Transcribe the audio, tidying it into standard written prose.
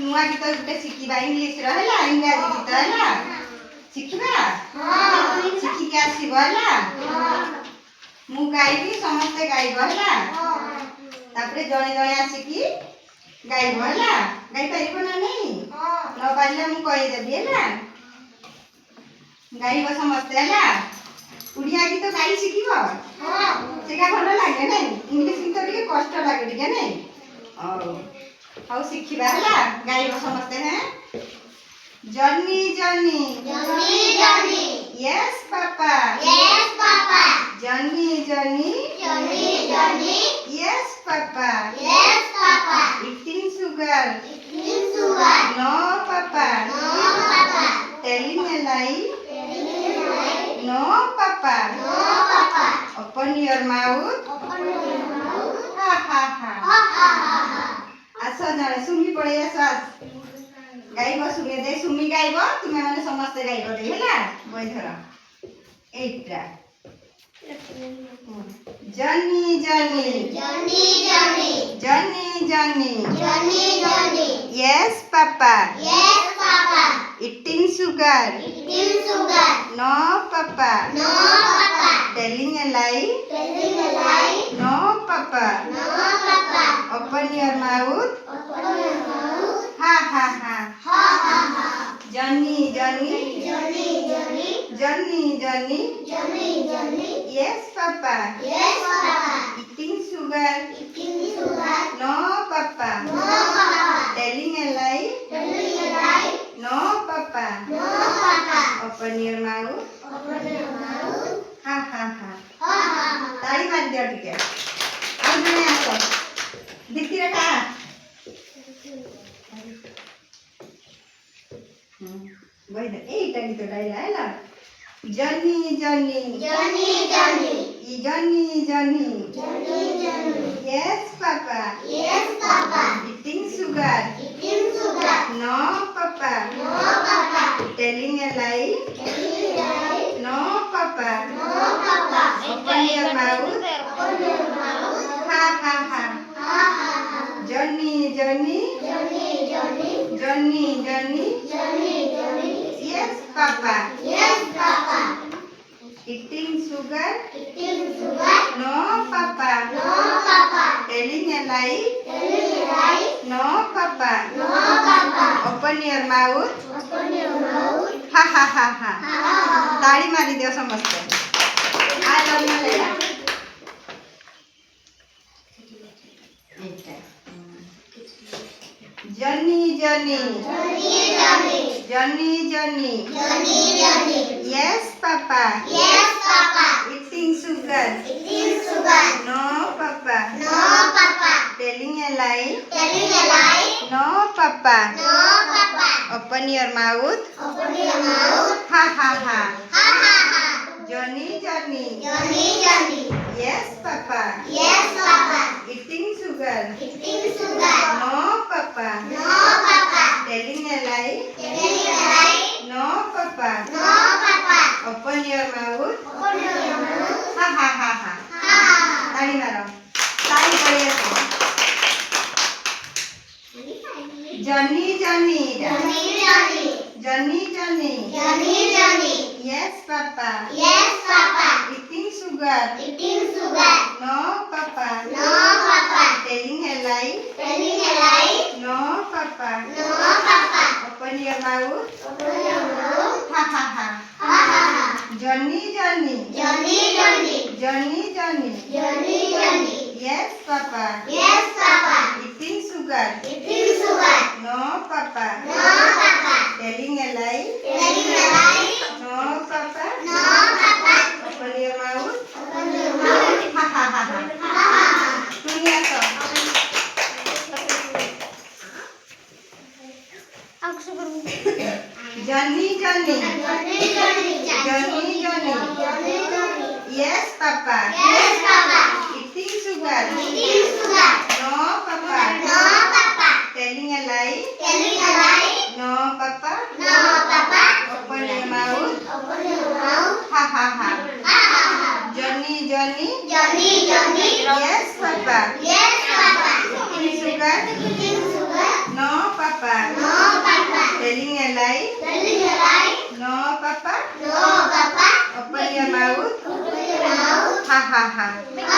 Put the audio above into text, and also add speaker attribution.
Speaker 1: नुआ गीत गुटे शिखा इंग्लीश रहा इंग्राजी गीत है शिखा शिखिक आसब मु गाइबी समस्ते गाइब है जड़े जड़े आसिकी गाइब है गाई पार ना नहीं न पारे मुझे कहीदेवी है गाइब समस्ते है उड़िया गीत गाई शिख सेटा भल लगे ना इंग्लीश गीत टे कष्ट लगे टे नहीं हाउ शिखा है गाइब समस्ते हैं journey journey yes papa journey journey yes papa eating sugar no papa telling a lie no papa open your mouth ha ha ha आसो जड़े सुमी पड़े आस गाइब सुमी दे सुमी गाइब तुम्हें मैंने समस्ते गाइब दे है बई धर एटा journey journey journey journey yes papa eating sugar no papa telling a lie no papa open your mouth ha ha ha journey journey yes papa eating sugar no papa telling a lie no papa open your mouth ha ha ha ताली मार दिया ठीक है अब जने आसो दिखती रे का वही दे एटा गीत गाइला हैला journey journey yes papa eating sugar no papa telling a lie no papa open your mouth ha ha ha journey yes papa eating sugar no papa telling a lie no papa open your mouth ha ha ha ha ताली मारी दियो समझते आ learn लेला journey yes papa eating sugar no papa telling a lie no papa open your mouth ha ha ha journey yes papa eating sugar no papa telling a lie no papa open your mouth ha ha ha ha ताली मारो ताली बढ़िया से journey yes papa eating sugar no papa telling a lie no papa open your mouth ha ha ha journey yes papa eating sugar no papa telling a lie no papa open your mouth ha ha ha दुनिया तो journey yes papa eating sugar no papa telling a lie no papa open your mouth ha ha ha journey yes papa eating sugar no papa ହା